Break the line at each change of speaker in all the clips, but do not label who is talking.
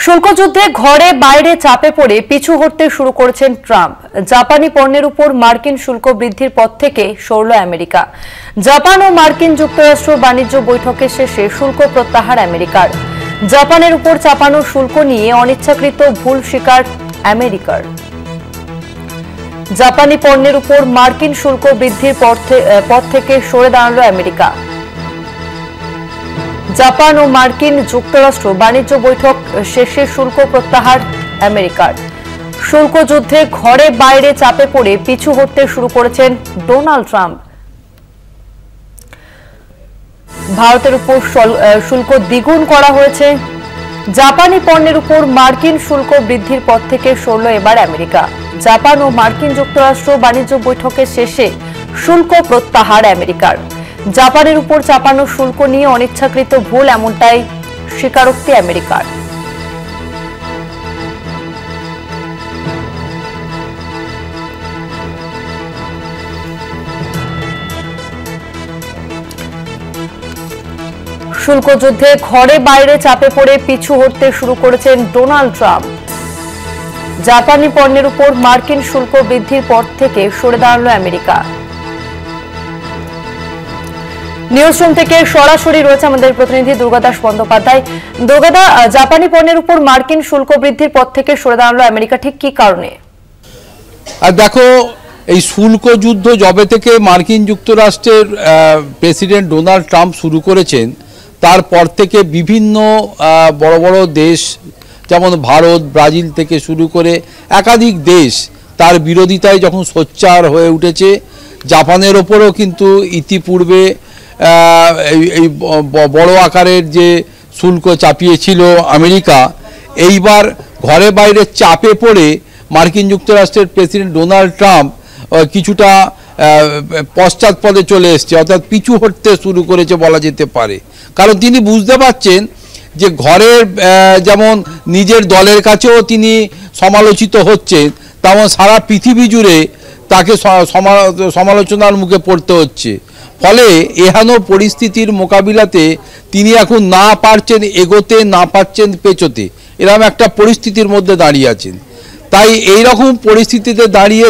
শুল্ক যুদ্ধে ঘরে বাইরে চাপে পড়ে পিছু হটতে শুরু করেছেন ট্রাম্প। জাপানি পণ্যের উপর মার্কিন শুল্ক বৃদ্ধির পর থেকে সরল আমেরিকা। জাপান ও মার্কিন যুক্তরাষ্ট্র বাণিজ্য বৈঠকের শেষে শুল্ক প্রত্যাহার আমেরিকার। জাপানের উপর চাপানো শুল্ক নিয়ে অনিচ্ছাকৃত ভুল স্বীকার আমেরিকার। জাপানি পণ্যের উপর মার্কিন শুল্ক বৃদ্ধির পর থেকে সরে দাঁড়ালো আমেরিকা। জাপান ও মার্কিন যুক্তরাষ্ট্র বাণিজ্য বৈঠক শেষে শুল্ক প্রত্যাহার আমেরিকার। শুল্ক যুদ্ধে ঘরে বাইরে চাপে পড়ে পিছু হটতে শুরু করেছেন ডোনাল্ড ট্রাম্প। ভারতের উপর শুল্ক দ্বিগুণ করা হয়েছে। জাপানি পণ্যের উপর মার্কিন শুল্ক বৃদ্ধির পর থেকে সরল এবার আমেরিকা। জাপান ও মার্কিন যুক্তরাষ্ট্র বাণিজ্য বৈঠকের শেষে শুল্ক প্রত্যাহার আমেরিকার। জাপানের উপর চাপানো শুল্ক নিয়ে অনিচ্ছাকৃত ভুল, এমনটাই স্বীকারোক্তি আমেরিকার। শুল্ক যুদ্ধে ঘরে বাইরে চাপে পড়ে পিছু হটতে শুরু করেছেন ডোনাল্ড ট্রাম্প। জাপানি পণ্যের উপর মার্কিন শুল্ক বৃদ্ধির পর থেকে সরে দাঁড়ালো আমেরিকা। নিউজরুম থেকে সরাসরি রয়েছে আমাদের প্রতিনিধি দুর্গাদাস বন্দ্যোপাধ্যায়। দুর্গাদা, জাপানি পণ্যের উপর মার্কিন শুল্ক বৃদ্ধির পর থেকে সরে দাঁড়ালো আমেরিকা, ঠিক কি কারণে?
আর দেখো, এই শুল্ক যুদ্ধ যবে থেকে মার্কিন যুক্তরাষ্ট্রের প্রেসিডেন্ট ডোনাল্ড ট্রাম্প শুরু করেছেন, তারপর থেকে বিভিন্ন বড় বড় দেশ যেমন ভারত, ব্রাজিল থেকে শুরু করে একাধিক দেশ তার বিরোধিতায় যখন সোচ্চার হয়ে উঠেছে। জাপানের ওপরও কিন্তু ইতিপূর্বে এই বড় আকারের যে শুল্ক চাপিয়েছিল আমেরিকা, এইবার ঘরে বাইরে চাপে পড়ে মার্কিন যুক্তরাষ্ট্রের প্রেসিডেন্ট ডোনাল্ড ট্রাম্প কিছুটা পশ্চাৎপদে চলে এসছে, অর্থাৎ পিছু হটতে শুরু করেছে বলা যেতে পারে। কারণ তিনি বুঝতে পারছেন যে ঘরের যেমন নিজের দলের কাছেও তিনি সমালোচিত হচ্ছেন, তেমন সারা পৃথিবী জুড়ে তাকে সমালোচনার মুখে পড়তে হচ্ছে। ফলে এহেন পরিস্থিতির মোকাবিলাতে তিনি এখন না পারছেন এগোতে, না পারছেন পেছোতে, এরকম একটা পরিস্থিতির মধ্যে দাঁড়িয়ে আছেন। তাই এই রকম পরিস্থিতিতে দাঁড়িয়ে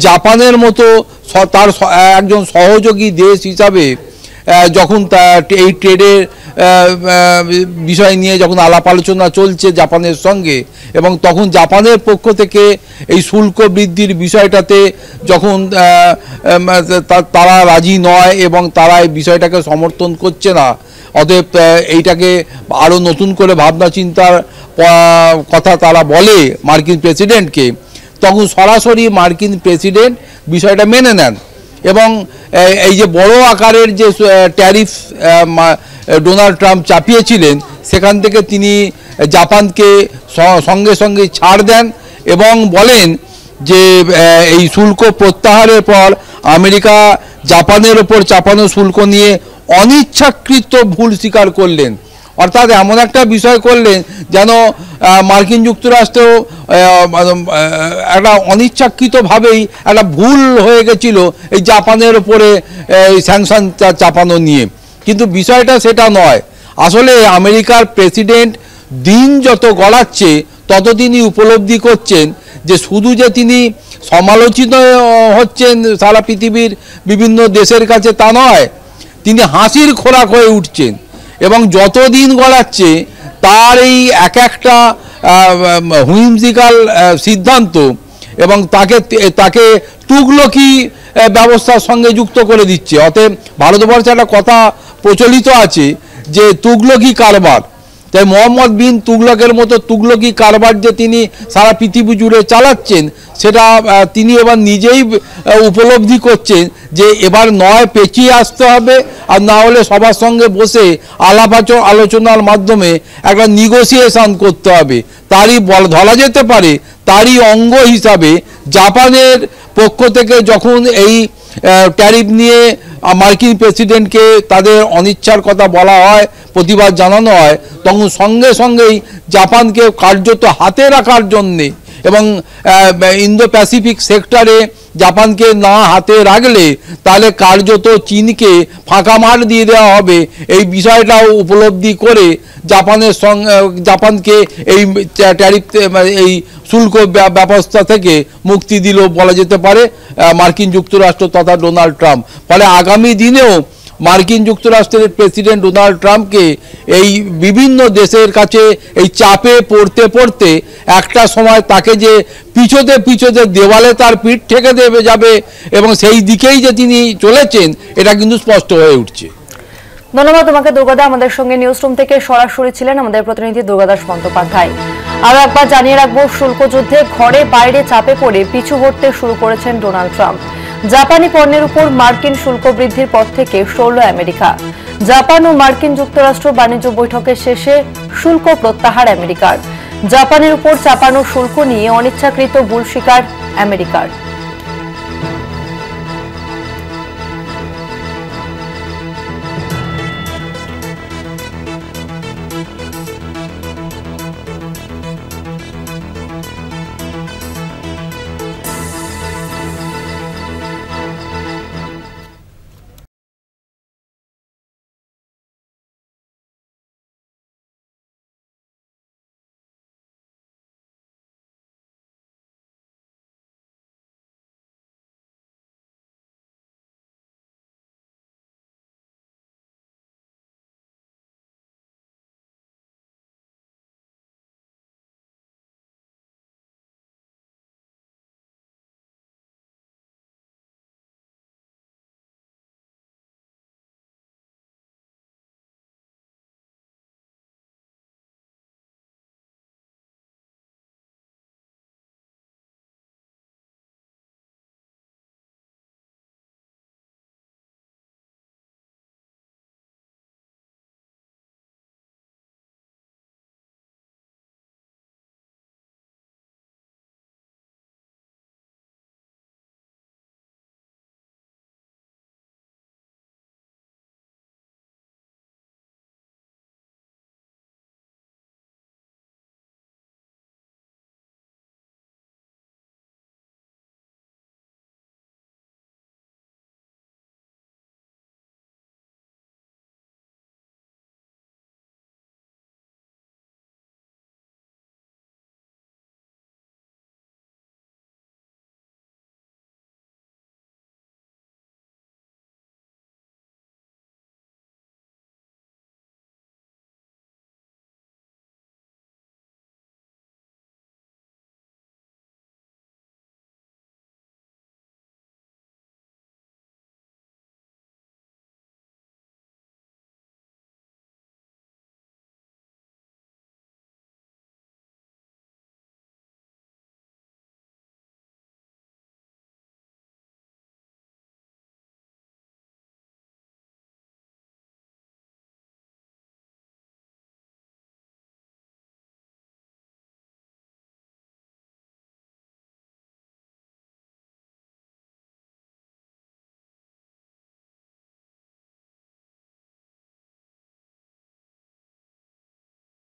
জাপানের মতো তার একজন সহযোগী দেশ হিসাবে যখন এই ট্রেডের বিষয় নিয়ে যখন আলাপ আলোচনা চলছে জাপানের সঙ্গে, এবং তখন জাপানের পক্ষ থেকে এই শুল্ক বৃদ্ধির বিষয়টাতে যখন তারা রাজি নয় এবং তারা এই বিষয়টাকে সমর্থন করছে না, অতএব এইটাকে আরও নতুন করে ভাবনা চিন্তার কথা তারা বলে মার্কিন প্রেসিডেন্টকে, তখন সরাসরি মার্কিন প্রেসিডেন্ট বিষয়টা মেনে নেন এবং এই যে বড় আকারের যে ট্যারিফ ডোনাল্ড ট্রাম্প চাপিয়েছিলেন, সেখান থেকে তিনি জাপানকে সঙ্গে সঙ্গে ছাড় দেন এবং বলেন যে এই শুল্ক প্রত্যাহারের পর আমেরিকা জাপানের ওপর চাপানো শুল্ক নিয়ে অনিচ্ছাকৃত ভুল স্বীকার করলেন। অর্থাৎ এমন একটা বিষয় করলেন যেন মার্কিন যুক্তরাষ্ট্র একটা অনিচ্ছাকৃতভাবেই একটা ভুল হয়ে গেছিল এই জাপানের ওপরে স্যাংশন চাপানো নিয়ে। কিন্তু বিষয়টা সেটা নয়। আসলে আমেরিকার প্রেসিডেন্ট দিন যত গড়াচ্ছে তত তিনি উপলব্ধি করছেন যে শুধু যে তিনি সমালোচিত হচ্ছেন সারা পৃথিবীর বিভিন্ন দেশের কাছে তা নয়, তিনি হাসির খোরাক হয়ে উঠছেন এবং যত দিন গড়াচ্ছে তার এই এক একটা হুইমজিক্যাল সিদ্ধান্ত এবং তাকে তুগলকি ব্যবস্থার সঙ্গে যুক্ত করে দিচ্ছে। অতএব ভারতবর্ষে একটা কথা প্রচলিত আছে যে তুগলকি কারবার, তাই মোহাম্মদ বিন তুগলকের মতো তুগলকি কারবার যে তিনি সারা পৃথিবী জুড়ে চালাচ্ছেন, সেটা তিনি এবার নিজেই উপলব্ধি করছেন যে এবার নয় পেঁচিয়ে আসতে হবে, আর না হলে সবার সঙ্গে বসে আলোচনার মাধ্যমে একটা নিগোসিয়েশন করতে হবে। তারই ধরা যেতে পারে তারই অঙ্গ হিসাবে জাপানের পক্ষ থেকে যখন এই ট্যারিফ নিয়ে মার্কিন প্রেসিডেন্টকে তাদের অনিচ্ছার কথা বলা হয়, প্রতিবাদ জানানো হয়, তখন সঙ্গে সঙ্গেই জাপানকে কার্যত হাতে রাখার জন্যে এবং ইন্দো প্যাসিফিক সেক্টরে জাপানকে না হাতে রাখলে তাহলে কার্যত চীনকে ফাঁকা মার দিয়ে দেওয়া হবে, এই বিষয়টাও উপলব্ধি করে জাপানকে এই ট্যারিফ এই শুল্ক ব্যবস্থা থেকে মুক্তি দিল বলা যেতে পারে মার্কিন যুক্তরাষ্ট্র তথা ডোনাল্ড ট্রাম্প। ফলে আগামী দিনেও মার্কিন যুক্তরাষ্ট্রের প্রেসিডেন্ট ডোনাল্ড ট্রাম্পকে এই বিভিন্ন দেশের কাছে এই চাপে পড়তে পড়তে একটা সময় তাকে যে পিছোতে দেওয়ালে তার পিঠ ঠেকে দেবে যাবে এবং সেই দিকেই যে তিনি চলেছেন এটা কিন্তু স্পষ্ট হয়ে উঠছে।
ধন্যবাদ তোমাকে দুর্গাদা। আমাদের সঙ্গে নিউজ রুম থেকে সরাসরি ছিলেন আমাদের প্রতিনিধি দুর্গাদাস বন্দ্যোপাধ্যায়। আরো একবার জানিয়ে রাখবো, শুল্ক যুদ্ধে ঘরে বাইরে চাপে পড়ে পিছু হটতে শুরু করেছেন ডোনাল্ড ট্রাম্প। জাপানি পণ্যের উপর মার্কিন শুল্ক বৃদ্ধির পর থেকে সরল আমেরিকা। জাপান ও মার্কিন যুক্তরাষ্ট্র বাণিজ্য বৈঠকের শেষে শুল্ক প্রত্যাহার আমেরিকার। জাপানের উপর চাপানো শুল্ক নিয়ে অনিচ্ছাকৃত ভুল স্বীকার আমেরিকার।